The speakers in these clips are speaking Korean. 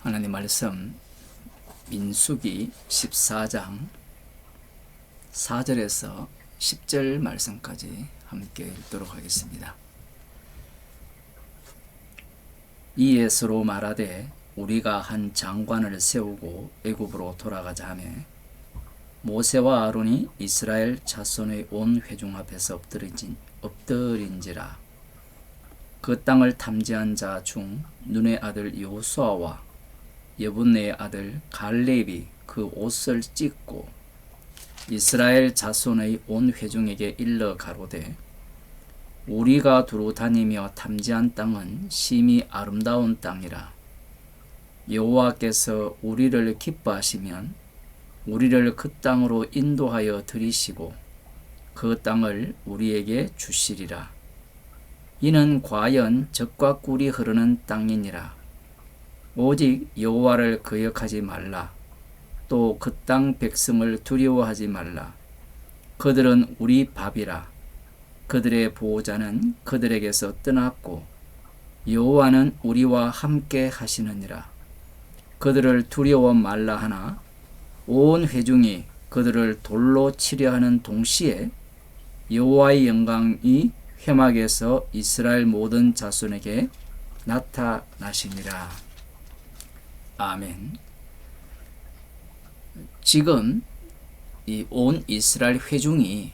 하나님 말씀 민수기 14장 4절에서 10절 말씀까지 함께 읽도록 하겠습니다. 이에 서로 말하되 우리가 한 장관을 세우고 애굽으로 돌아가자 하며 모세와 아론이 이스라엘 자손의 온 회중 앞에서 엎드린지라. 그 땅을 탐지한 자 중 눈의 아들 여호수아와 여분네의 아들 갈렙이 그 옷을 찢고 이스라엘 자손의 온 회중에게 일러 가로되 우리가 두루 다니며 탐지한 땅은 심히 아름다운 땅이라. 여호와께서 우리를 기뻐하시면 우리를 그 땅으로 인도하여 들이시고 그 땅을 우리에게 주시리라. 이는 과연 젖과 꿀이 흐르는 땅이니라. 오직 여호와를 거역하지 말라. 또 그 땅 백성을 두려워하지 말라. 그들은 우리 밥이라. 그들의 보호자는 그들에게서 떠났고 여호와는 우리와 함께 하시느니라. 그들을 두려워 말라 하나 온 회중이 그들을 돌로 치려 하는 동시에 여호와의 영광이 회막에서 이스라엘 모든 자손에게 나타나시니라. 아멘. 지금 이 온 이스라엘 회중이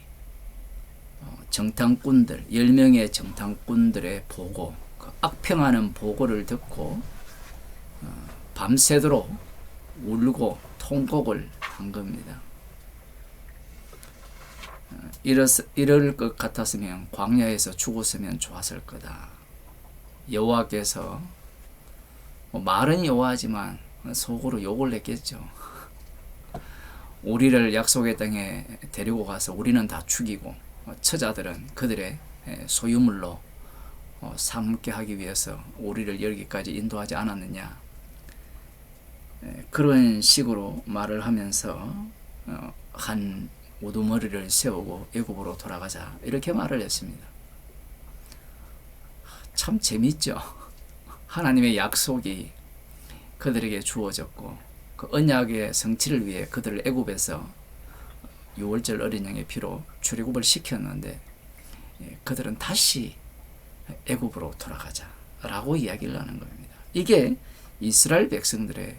정탐꾼들 10명의 정탐꾼들의 보고, 그 악평하는 보고를 듣고 밤새도록 울고 통곡을 한 겁니다. 이럴 것 같았으면 광야에서 죽었으면 좋았을 거다. 여호와께서 말은 여호와지만 속으로 욕을 했겠죠. 우리를 약속의 땅에 데리고 가서 우리는 다 죽이고 처자들은 그들의 소유물로 삼게 하기 위해서 우리를 여기까지 인도하지 않았느냐. 그런 식으로 말을 하면서 한 우두머리를 세우고 애굽으로 돌아가자 이렇게 말을 했습니다. 참 재밌죠. 하나님의 약속이 그들에게 주어졌고 그 언약의 성취를 위해 그들을 애굽에서 유월절 어린 양의 피로 출애굽을 시켰는데 그들은 다시 애굽으로 돌아가자라고 이야기를 하는 겁니다. 이게 이스라엘 백성들의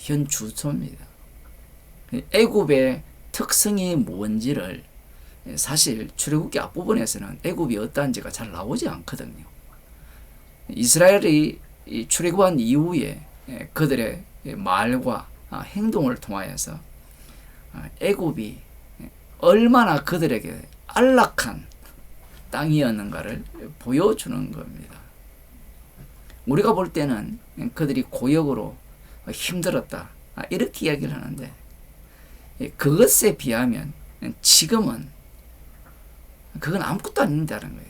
현 주소입니다. 애굽의 특성이 뭔지를 사실 출애굽기 앞부분에서는 애굽이 어떠한지가 잘 나오지 않거든요. 이스라엘이 출애굽한 이후에 그들의 말과 행동을 통하여서 애굽이 얼마나 그들에게 안락한 땅이었는가를 보여주는 겁니다. 우리가 볼 때는 그들이 고역으로 힘들었다 이렇게 이야기를 하는데 그것에 비하면 지금은 그건 아무것도 아닌다는 거예요.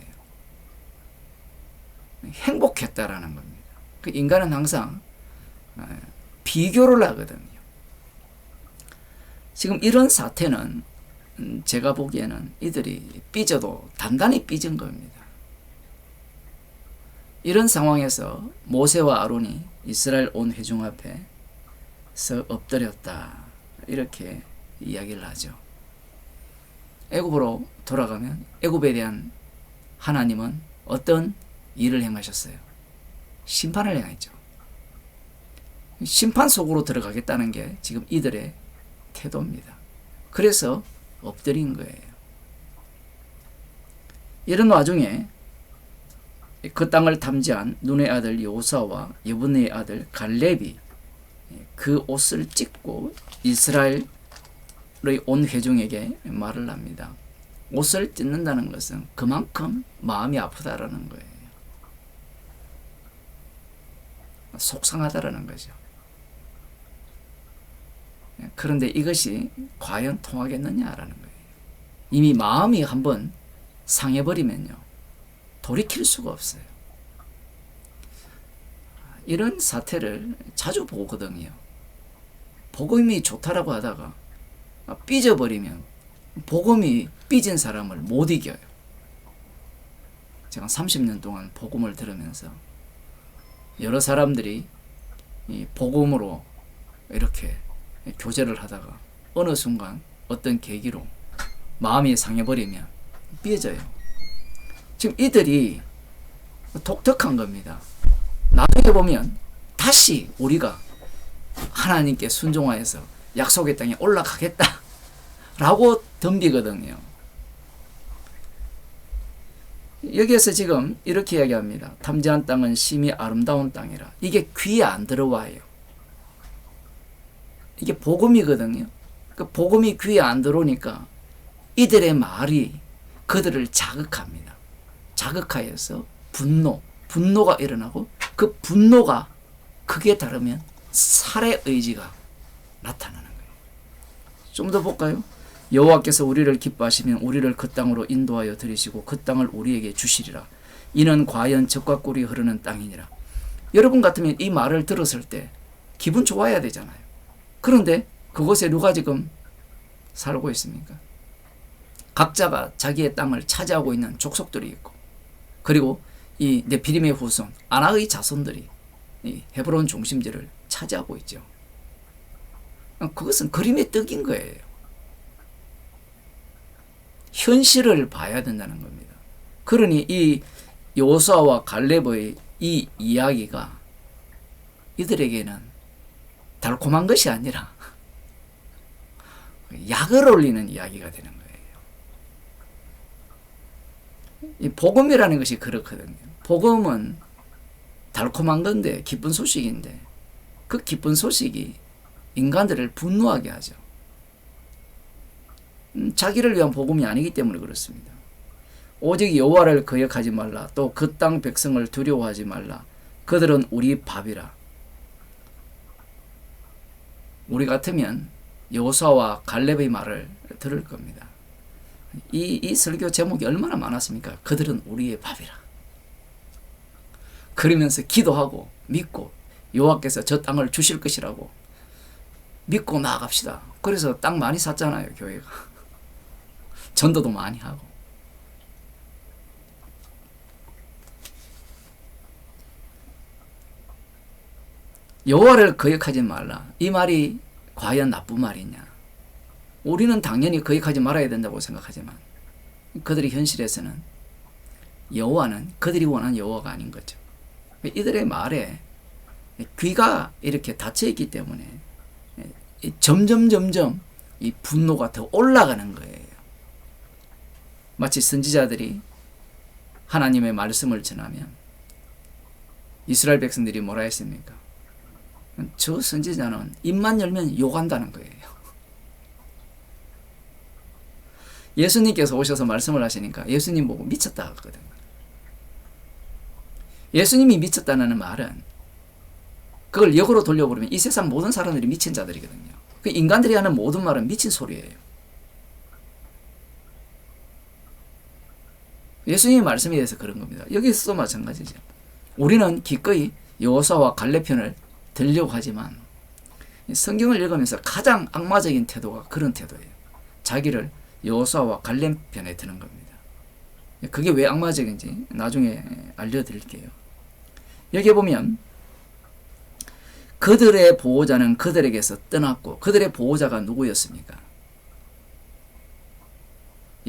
행복했다라는 겁니다. 그 인간은 항상 비교를 하거든요. 지금 이런 사태는 제가 보기에는 이들이 삐져도 단단히 삐진 겁니다. 이런 상황에서 모세와 아론이 이스라엘 온 회중 앞에서 엎드렸다 이렇게 이야기를 하죠. 애굽으로 돌아가면 애굽에 대한 하나님은 어떤 일을 행하셨어요? 심판을 행했죠. 심판 속으로 들어가겠다는 게 지금 이들의 태도입니다. 그래서 엎드린 거예요. 이런 와중에 그 땅을 탐지한 눈의 아들 여호수아와 여분네의 아들 갈렙이 그 옷을 찢고 이스라엘의 온 회중에게 말을 합니다. 옷을 찢는다는 것은 그만큼 마음이 아프다라는 거예요. 속상하다라는 거죠. 그런데 이것이 과연 통하겠느냐라는 거예요. 이미 마음이 한번 상해버리면요 돌이킬 수가 없어요. 이런 사태를 자주 보거든요. 복음이 좋다라고 하다가 삐져버리면 복음이 삐진 사람을 못 이겨요. 제가 30년 동안 복음을 들으면서 여러 사람들이 이 복음으로 이렇게 교제를 하다가 어느 순간 어떤 계기로 마음이 상해버리면 삐져요. 지금 이들이 독특한 겁니다. 나중에 보면 다시 우리가 하나님께 순종하여서 약속의 땅에 올라가겠다 라고 덤비거든요. 여기에서 지금 이렇게 이야기합니다. 탐지한 땅은 심히 아름다운 땅이라. 이게 귀에 안 들어와요. 이게 복음이거든요. 그 복음이 귀에 안 들어오니까 이들의 말이 그들을 자극합니다. 자극하여서 분노가 일어나고 그 분노가 크게 다르면 살해 의지가 나타나는 거예요. 좀 더 볼까요? 여호와께서 우리를 기뻐하시면 우리를 그 땅으로 인도하여 들이시고 그 땅을 우리에게 주시리라. 이는 과연 젖과 꿀이 흐르는 땅이니라. 여러분 같으면 이 말을 들었을 때 기분 좋아야 되잖아요. 그런데 그곳에 누가 지금 살고 있습니까? 각자가 자기의 땅을 차지하고 있는 족속들이 있고, 그리고 이 네피림의 후손 아낙의 자손들이 이 헤브론 중심지를 차지하고 있죠. 그것은 그림의 떡인 거예요. 현실을 봐야 된다는 겁니다. 그러니 이 여호수아와 갈렙의 이 이야기가 이들에게는 달콤한 것이 아니라 약을 올리는 이야기가 되는 거예요. 이 복음이라는 것이 그렇거든요. 복음은 달콤한 건데, 기쁜 소식인데, 그 기쁜 소식이 인간들을 분노하게 하죠. 자기를 위한 복음이 아니기 때문에 그렇습니다. 오직 여호와를 거역하지 말라. 또 그 땅 백성을 두려워하지 말라. 그들은 우리 밥이라. 우리 같으면 여호수아와 갈렙의 말을 들을 겁니다. 이 설교 제목이 얼마나 많았습니까? 그들은 우리의 밥이라. 그러면서 기도하고 믿고 여호와께서 저 땅을 주실 것이라고 믿고 나아갑시다. 그래서 땅 많이 샀잖아요, 교회가. 전도도 많이 하고. 여호와를 거역하지 말라. 이 말이 과연 나쁜 말이냐? 우리는 당연히 거역하지 말아야 된다고 생각하지만 그들의 현실에서는 여호와는 그들이 원하는 여호와가 아닌 거죠. 이들의 말에 귀가 이렇게 닫혀있기 때문에 점점 이 분노가 더 올라가는 거예요. 마치 선지자들이 하나님의 말씀을 전하면 이스라엘 백성들이 뭐라 했습니까? 저 선지자는 입만 열면 욕한다는 거예요. 예수님께서 오셔서 말씀을 하시니까 예수님 보고 미쳤다 하거든요. 예수님이 미쳤다는 말은 그걸 역으로 돌려버리면 이 세상 모든 사람들이 미친 자들이거든요. 그 인간들이 하는 모든 말은 미친 소리예요. 예수님의 말씀에 대해서 그런 겁니다. 여기서도 마찬가지죠. 우리는 기꺼이 여호수아와 갈렙 편을 들려고 하지만 성경을 읽으면서 가장 악마적인 태도가 그런 태도예요. 자기를 여호수아와 갈렙 편에 드는 겁니다. 그게 왜 악마적인지 나중에 알려드릴게요. 여기에 보면 그들의 보호자는 그들에게서 떠났고, 그들의 보호자가 누구였습니까?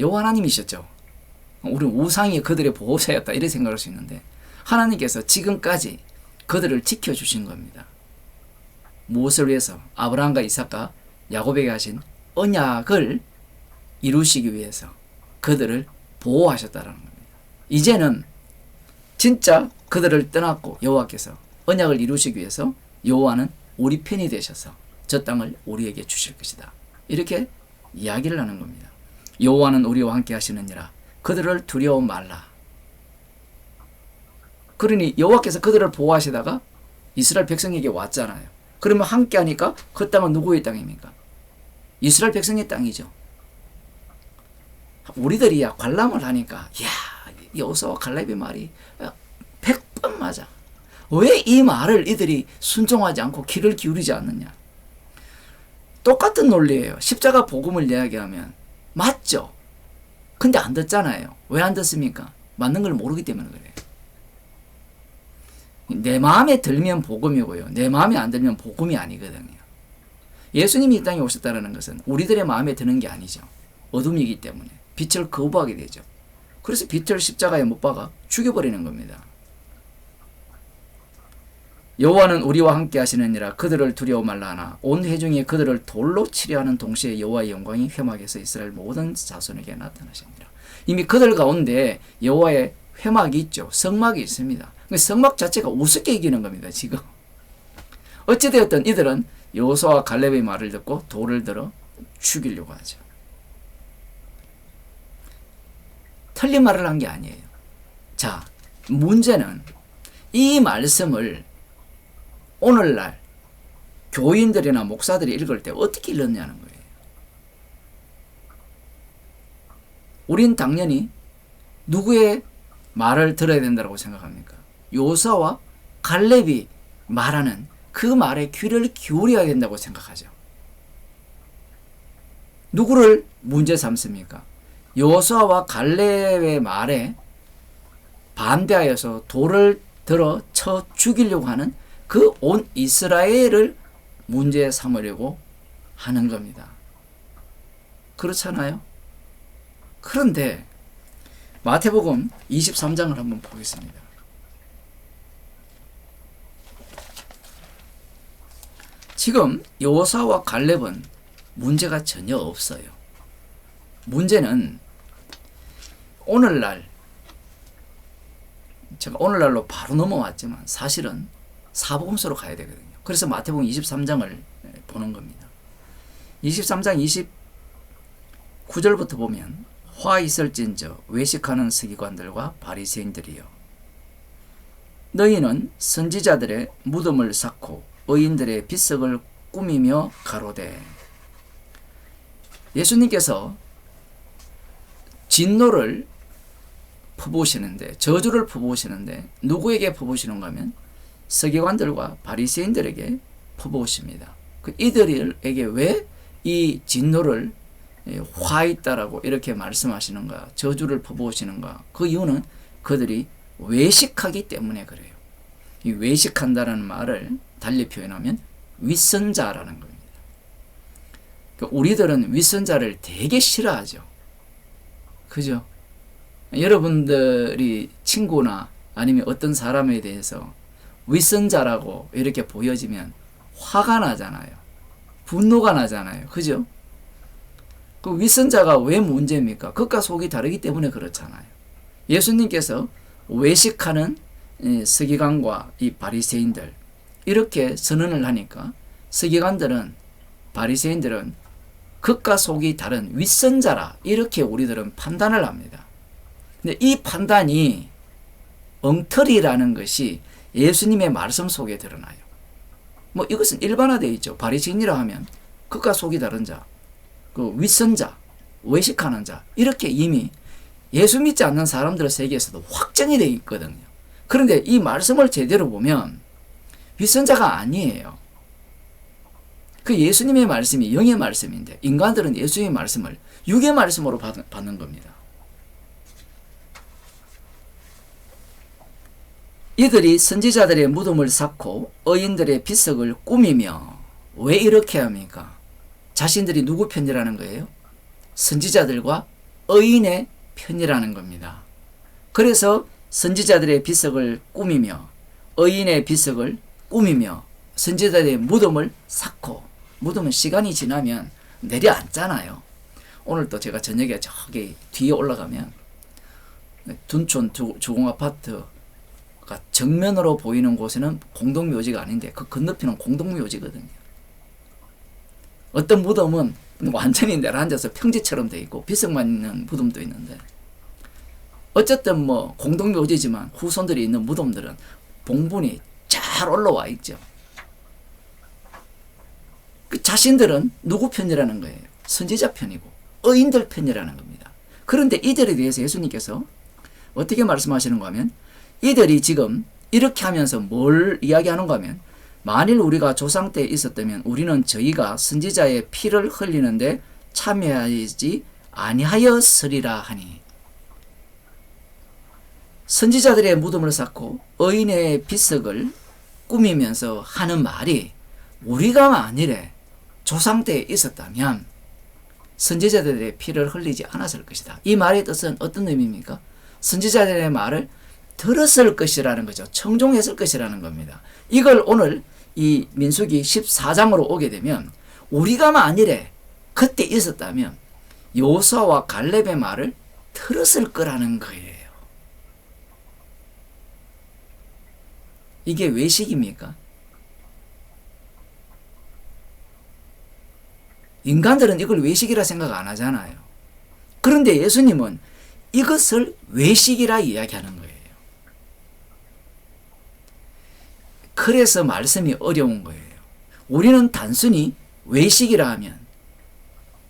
여호와 하나님이셨죠. 우리 우상이 그들의 보호자였다 이렇게 생각할 수 있는데 하나님께서 지금까지 그들을 지켜주신 겁니다. 무엇을 위해서? 아브라함과 이삭과 야곱에게 하신 언약을 이루시기 위해서 그들을 보호하셨다는 겁니다. 이제는 진짜 그들을 떠났고 여호와께서 언약을 이루시기 위해서 여호와는 우리 편이 되셔서 저 땅을 우리에게 주실 것이다. 이렇게 이야기를 하는 겁니다. 여호와는 우리와 함께 하시느니라. 그들을 두려워 말라. 그러니 여호와께서 그들을 보호하시다가 이스라엘 백성에게 왔잖아요. 그러면 함께 하니까 그 땅은 누구의 땅입니까? 이스라엘 백성의 땅이죠. 우리들이야 관람을 하니까 야, 여호수아와 갈렙의 말이 100번 맞아. 왜 이 말을 이들이 순종하지 않고 귀를 기울이지 않느냐? 똑같은 논리예요. 십자가 복음을 이야기하면 맞죠. 근데 안 듣잖아요. 왜 안 듣습니까? 맞는 걸 모르기 때문에 그래요. 내 마음에 들면 복음이고요. 내 마음에 안 들면 복음이 아니거든요. 예수님이 이 땅에 오셨다는 것은 우리들의 마음에 드는 게 아니죠. 어둠이기 때문에 빛을 거부하게 되죠. 그래서 빛을 십자가에 못 박아 죽여버리는 겁니다. 여호와는 우리와 함께 하시느니라. 그들을 두려워 말라 하나 온 회중이 그들을 돌로 치려 하는 동시에 여호와의 영광이 회막에서 이스라엘 모든 자손에게 나타나시니라. 이미 그들 가운데 여호와의 회막이 있죠. 성막이 있습니다. 성막 자체가 우습게 이기는 겁니다. 지금 어찌되었든 이들은 여호수아와 갈렙의 말을 듣고 돌을 들어 죽이려고 하죠. 틀린 말을 한 게 아니에요. 자, 문제는 이 말씀을 오늘날 교인들이나 목사들이 읽을 때 어떻게 읽었냐는 거예요. 우린 당연히 누구의 말을 들어야 된다고 생각합니까? 여호수아와 갈렙이 말하는 그 말에 귀를 기울여야 된다고 생각하죠. 누구를 문제 삼습니까? 여호수아와 갈렙의 말에 반대하여서 돌을 들어 쳐 죽이려고 하는 그 온 이스라엘을 문제 삼으려고 하는 겁니다. 그렇잖아요? 그런데 마태복음 23장을 한번 보겠습니다. 지금 여호수아와 갈렙은 문제가 전혀 없어요. 문제는 오늘날, 제가 오늘날로 바로 넘어왔지만 사실은 사복음서로 가야 되거든요. 그래서 마태복음 23장을 보는 겁니다. 23장 29절부터 보면 화 있을진저 외식하는 서기관들과 바리새인들이여 너희는 선지자들의 무덤을 쌓고 의인들의 비석을 꾸미며 가로되. 예수님께서 진노를 퍼부으시는데, 저주를 퍼부으시는데 누구에게 퍼부으시는가 하면 서기관들과 바리새인들에게 퍼부으십니다. 이들에게 왜 이 진노를 화 있다라고 이렇게 말씀하시는가, 저주를 퍼부으시는가? 그 이유는 그들이 외식하기 때문에 그래요. 이 외식한다라는 말을 달리 표현하면 윗선자라는 겁니다. 우리들은 윗선자를 되게 싫어하죠. 그죠? 여러분들이 친구나 아니면 어떤 사람에 대해서 윗선자라고 이렇게 보여지면 화가 나잖아요. 분노가 나잖아요. 그죠? 그 윗선자가 왜 문제입니까? 겉과 속이 다르기 때문에 그렇잖아요. 예수님께서 외식하는 서기관과 이 바리새인들 이렇게 선언을 하니까 서기관들은, 바리새인들은 겉과 속이 다른 윗선자라 이렇게 우리들은 판단을 합니다. 근데 이 판단이 엉터리라는 것이 예수님의 말씀 속에 드러나요. 뭐 이것은 일반화되어 있죠. 바리새인이라 하면 겉과 속이 다른 자, 그 윗선자, 외식하는 자 이렇게 이미 예수 믿지 않는 사람들의 세계에서도 확정이 되어 있거든요. 그런데 이 말씀을 제대로 보면 윗선자가 아니에요. 그 예수님의 말씀이 영의 말씀인데 인간들은 예수님의 말씀을 육의 말씀으로 받는 겁니다. 이들이 선지자들의 무덤을 쌓고 의인들의 비석을 꾸미며, 왜 이렇게 합니까? 자신들이 누구 편이라는 거예요? 선지자들과 의인의 편이라는 겁니다. 그래서 선지자들의 비석을 꾸미며 의인의 비석을 꾸미며 선지자들의 무덤을 쌓고, 무덤은 시간이 지나면 내려앉잖아요. 오늘 또 제가 저녁에 저기 뒤에 올라가면 둔촌 주공아파트가 정면으로 보이는 곳에는 공동묘지가 아닌데 그 건너편은 공동묘지거든요. 어떤 무덤은 완전히 내려앉아서 평지처럼 돼 있고 비석만 있는 무덤도 있는데, 어쨌든 뭐 공동묘지지만 후손들이 있는 무덤들은 봉분이 잘 올라와 있죠. 그 자신들은 누구 편이라는 거예요? 선지자 편이고 의인들 편이라는 겁니다. 그런데 이들에 대해서 예수님께서 어떻게 말씀하시는가 하면, 이들이 지금 이렇게 하면서 뭘 이야기하는가 하면, 만일 우리가 조상 때 있었다면 우리는 저희가 선지자의 피를 흘리는데 참여하지 아니하였으리라 하니. 선지자들의 무덤을 쌓고 의인의 비석을 꾸미면서 하는 말이 우리가 만일에 조상 때에 있었다면 선지자들의 피를 흘리지 않았을 것이다. 이 말의 뜻은 어떤 의미입니까? 선지자들의 말을 들었을 것이라는 거죠. 청종했을 것이라는 겁니다. 이걸 오늘 이 민수기 14장으로 오게 되면 우리가 만일에 그때 있었다면 여호수아와 갈렙의 말을 들었을 거라는 거예요. 이게 외식입니까? 인간들은 이걸 외식이라 생각 안 하잖아요. 그런데 예수님은 이것을 외식이라 이야기하는 거예요. 그래서 말씀이 어려운 거예요. 우리는 단순히 외식이라 하면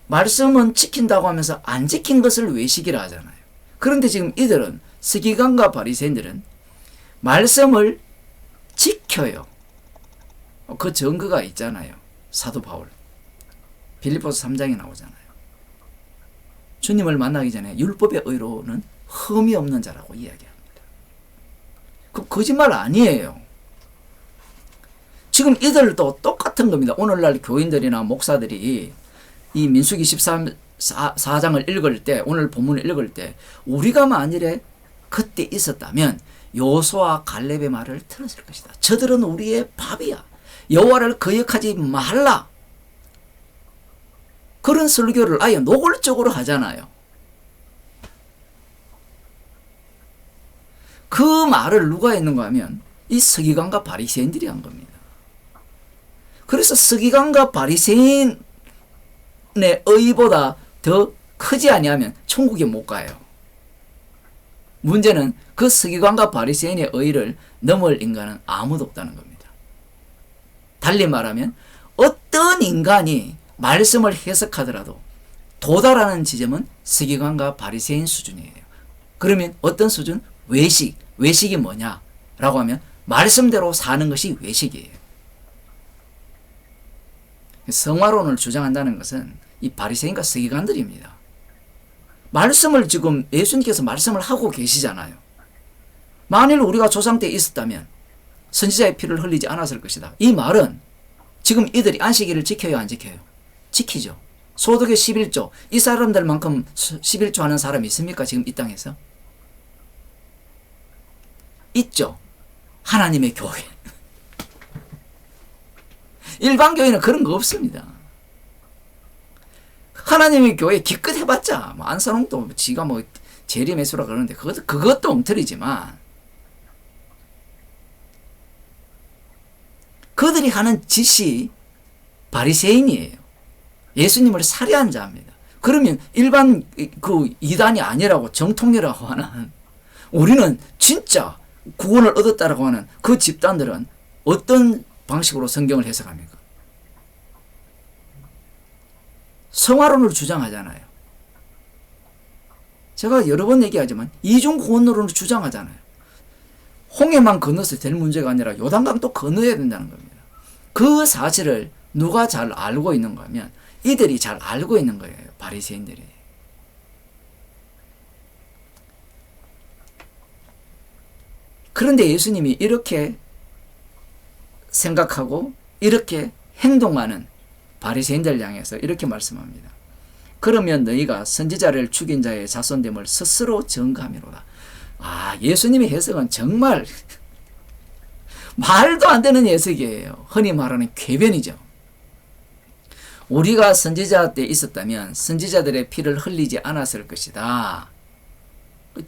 말씀은 지킨다고 하면서 안 지킨 것을 외식이라 하잖아요. 그런데 지금 이들은 서기관과 바리새인들은 말씀을 지켜요. 그 증거가 있잖아요. 사도 바울 빌립보서 3장에 나오잖아요. 주님을 만나기 전에 율법의 의로는 흠이 없는 자라고 이야기합니다. 그 거짓말 아니에요. 지금 이들도 똑같은 겁니다. 오늘날 교인들이나 목사들이 이 민수기 14장을 읽을 때, 오늘 본문을 읽을 때 우리가 만일에 그때 있었다면 여호수아와 갈렙의 말을 들었을 것이다. 저들은 우리의 밥이야. 여호와를 거역하지 말라. 그런 설교를 아예 노골적으로 하잖아요. 그 말을 누가 했는가 하면 이 서기관과 바리새인들이 한 겁니다. 그래서 서기관과 바리새인의 의보다 더 크지 아니하면 천국에 못 가요. 문제는 그 서기관과 바리새인의 의를 넘을 인간은 아무도 없다는 겁니다. 달리 말하면 어떤 인간이 말씀을 해석하더라도 도달하는 지점은 서기관과 바리새인 수준이에요. 그러면 어떤 수준? 외식. 외식이 뭐냐라고 하면 말씀대로 사는 것이 외식이에요. 성화론을 주장한다는 것은 이 바리새인과 서기관들입니다. 말씀을 지금 예수님께서 말씀을 하고 계시잖아요. 만일 우리가 조상 때 있었다면 선지자의 피를 흘리지 않았을 것이다. 이 말은 지금 이들이 안식일을 지켜요, 안 지켜요? 지키죠. 소득의 11조. 이 사람들만큼 11조 하는 사람이 있습니까? 지금 이 땅에서? 있죠. 하나님의 교회. 일반 교회는 그런 거 없습니다. 하나님의 교회 기껏 해봤자 뭐 안산홍도 지가 뭐 재림매수라 그러는데 그것도 엉터리지만 그들이 하는 짓이 바리새인이에요. 예수님을 살해한 자입니다. 그러면 일반 그 이단이 아니라고 정통이라고 하는 우리는 진짜 구원을 얻었다라고 하는 그 집단들은 어떤 방식으로 성경을 해석합니까? 성화론을 주장하잖아요. 제가 여러 번 얘기하지만 이중 구원론을 주장하잖아요. 홍해만 건너서 될 문제가 아니라 요단강도 건너야 된다는 겁니다. 그 사실을 누가 잘 알고 있는가 하면 이들이 잘 알고 있는 거예요. 바리새인들이. 그런데 예수님이 이렇게 생각하고 이렇게 행동하는 바리새인들 향해서 이렇게 말씀합니다. 그러면 너희가 선지자를 죽인 자의 자손됨을 스스로 증거함이로다. 아, 예수님의 해석은 정말 말도 안 되는 해석이에요. 흔히 말하는 궤변이죠. 우리가 선지자 때 있었다면 선지자들의 피를 흘리지 않았을 것이다.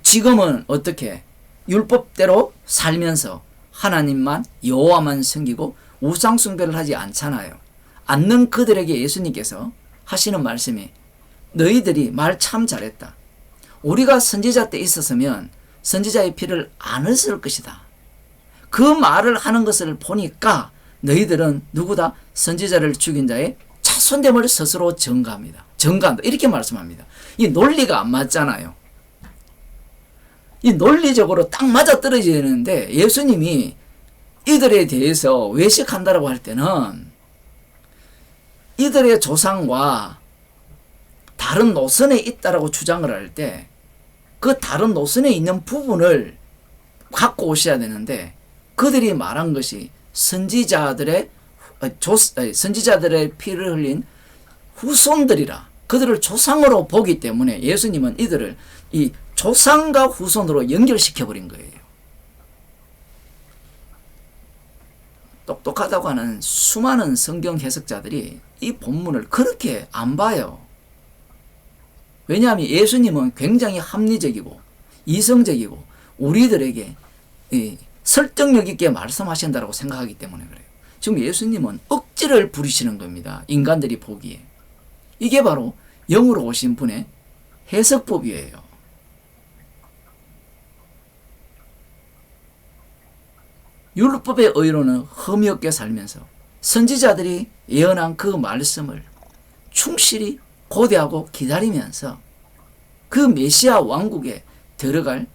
지금은 어떻게? 율법대로 살면서 하나님만 여호와만 섬기고 우상 숭배를 하지 않잖아요. 않는 그들에게 예수님께서 하시는 말씀이 너희들이 말 참 잘했다. 우리가 선지자 때 있었으면 선지자의 피를 안 흘렸을 것이다. 그 말을 하는 것을 보니까 너희들은 누구다? 선지자를 죽인 자의 자손됨을 스스로 증거합니다. 증거한다. 이렇게 말씀합니다. 이 논리가 안 맞잖아요. 이 논리적으로 딱 맞아떨어지는데 예수님이 이들에 대해서 외식한다라고 할 때는 이들의 조상과 다른 노선에 있다라고 주장을 할 때 그 다른 노선에 있는 부분을 갖고 오셔야 되는데 그들이 말한 것이 선지자들의 피를 흘린 후손들이라 그들을 조상으로 보기 때문에 예수님은 이들을 이 조상과 후손으로 연결시켜 버린 거예요. 똑똑하다고 하는 수많은 성경 해석자들이 이 본문을 그렇게 안 봐요. 왜냐하면 예수님은 굉장히 합리적이고 이성적이고 우리들에게 설득력 있게 말씀하신다고 생각하기 때문에 그래요. 지금 예수님은 억지를 부리시는 겁니다. 인간들이 보기에. 이게 바로 영으로 오신 분의 해석법이에요. 율법의 의로는 흠이 없게 살면서 선지자들이 예언한 그 말씀을 충실히 고대하고 기다리면서 그 메시아 왕국에 들어갈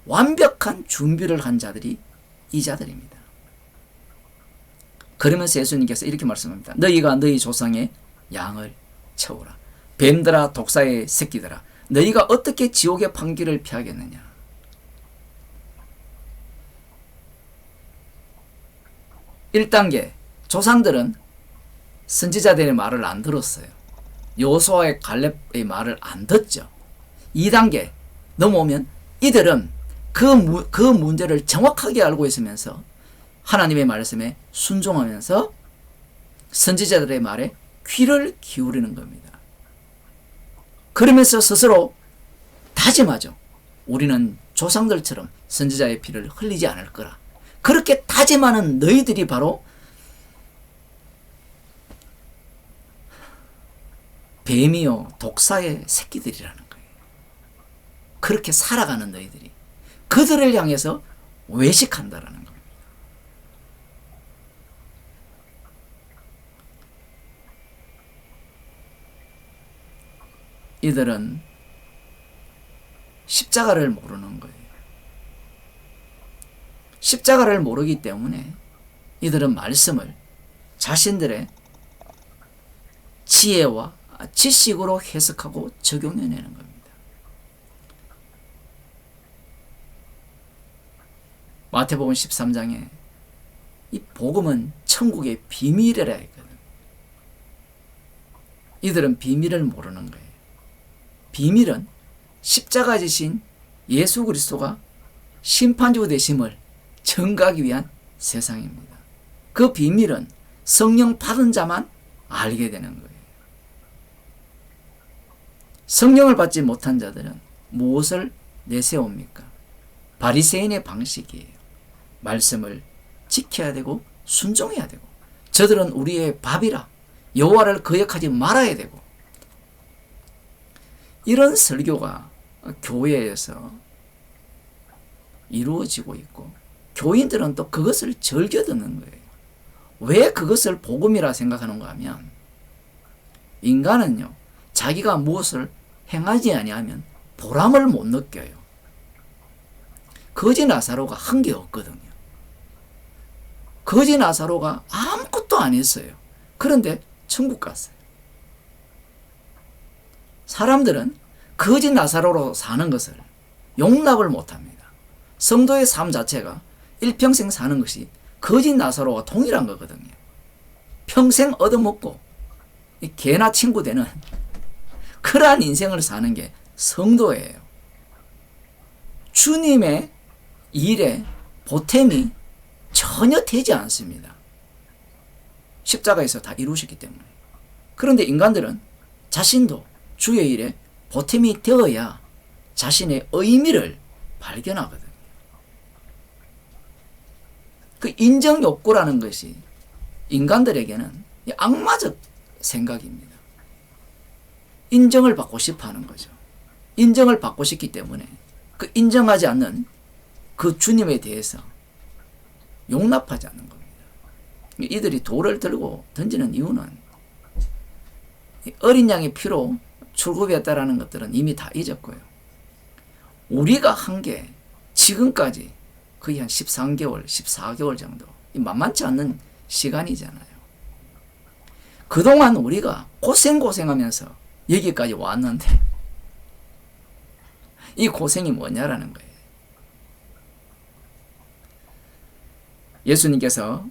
완벽한 준비를 한 자들이 이 자들입니다. 그러면서 예수님께서 이렇게 말씀합니다. 너희가 너희 조상의 양을 채우라. 뱀들아 독사의 새끼들아 너희가 어떻게 지옥의 판결을 피하겠느냐. (1단계) 조상들은 선지자들의 말을 안 들었어요. 여호수아의 갈렙의 말을 안 듣죠. 2단계 넘어오면 이들은 그 문제를 정확하게 알고 있으면서 하나님의 말씀에 순종하면서 선지자들의 말에 귀를 기울이는 겁니다. 그러면서 스스로 다짐하죠. 우리는 조상들처럼 선지자의 피를 흘리지 않을 거라. 그렇게 다짐하는 너희들이 바로 뱀이요 독사의 새끼들이라는 거예요. 그렇게 살아가는 너희들이 그들을 향해서 외식한다라는 겁니다. 이들은 십자가를 모르는 거예요. 십자가를 모르기 때문에 이들은 말씀을 자신들의 지혜와 지식으로 해석하고 적용해내는 겁니다. 마태복음 13장에 이 복음은 천국의 비밀이라 했거든. 이들은 비밀을 모르는 거예요. 비밀은 십자가 지신 예수 그리스도가 심판주 되심을 증거하기 위한 세상입니다. 그 비밀은 성령 받은 자만 알게 되는 거예요. 성령을 받지 못한 자들은 무엇을 내세웁니까? 바리새인의 방식이에요. 말씀을 지켜야 되고 순종해야 되고 저들은 우리의 밥이라 여호와를 거역하지 말아야 되고 이런 설교가 교회에서 이루어지고 있고 교인들은 또 그것을 즐겨 듣는 거예요. 왜 그것을 복음이라 생각하는가 하면 인간은요 자기가 무엇을 행하지 아니하면 보람을 못 느껴요. 거지 나사로가 한 게 없거든요. 거지 나사로가 아무것도 안 했어요. 그런데 천국 갔어요. 사람들은 거지 나사로로 사는 것을 용납을 못합니다. 성도의 삶 자체가 일평생 사는 것이 거지 나사로와 동일한 거거든요. 평생 얻어먹고 개나 친구 되는 그러한 인생을 사는 게 성도예요. 주님의 일에 보탬이 전혀 되지 않습니다. 십자가에서 다 이루셨기 때문에. 그런데 인간들은 자신도 주의 일에 보탬이 되어야 자신의 의미를 발견하거든요. 그 인정 욕구라는 것이 인간들에게는 악마적 생각입니다. 인정을 받고 싶어 하는 거죠. 인정을 받고 싶기 때문에 그 인정하지 않는 그 주님에 대해서 용납하지 않는 겁니다. 이들이 돌을 들고 던지는 이유는 어린 양의 피로 출급했다라는 것들은 이미 다 잊었고요. 우리가 한 게 지금까지 거의 한 13개월, 14개월 정도 만만치 않는 시간이잖아요. 그동안 우리가 고생하면서 여기까지 왔는데 이 고생이 뭐냐라는 거예요. 예수님께서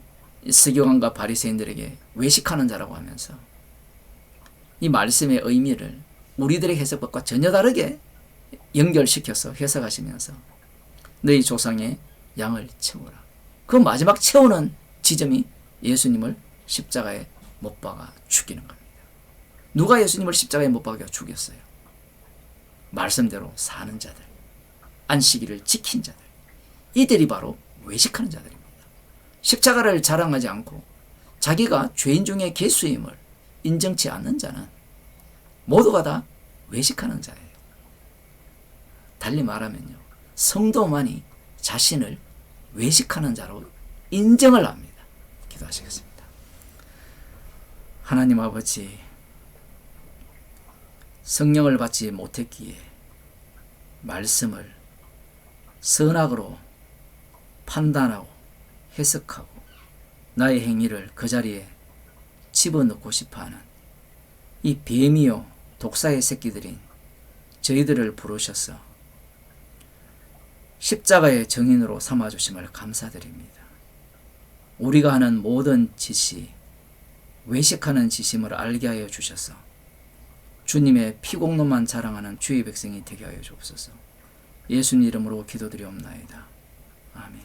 서기관과 바리새인들에게 외식하는 자라고 하면서 이 말씀의 의미를 우리들의 해석법과 전혀 다르게 연결시켜서 해석하시면서 너희 조상의 양을 채우라. 그 마지막 채우는 지점이 예수님을 십자가에 못 박아 죽이는 겁니다. 누가 예수님을 십자가에 못 박아 죽였어요? 말씀대로 사는 자들, 안식일을 지킨 자들, 이들이 바로 외식하는 자들입니다. 십자가를 자랑하지 않고 자기가 죄인 중에 괴수임을 인정치 않는 자는 모두가 다 외식하는 자예요. 달리 말하면요, 성도만이 자신을 외식하는 자로 인정을 합니다. 기도하시겠습니다. 하나님 아버지, 성령을 받지 못했기에 말씀을 선악으로 판단하고 해석하고 나의 행위를 그 자리에 집어넣고 싶어하는 이 뱀이요 독사의 새끼들인 저희들을 부르셔서 십자가의 정인으로 삼아주심을 감사드립니다. 우리가 하는 모든 짓이 외식하는 짓임을 알게 하여 주셔서 주님의 피공로만 자랑하는 주의 백성이 되게 하여 주옵소서. 예수님 이름으로 기도드리옵나이다. 아멘.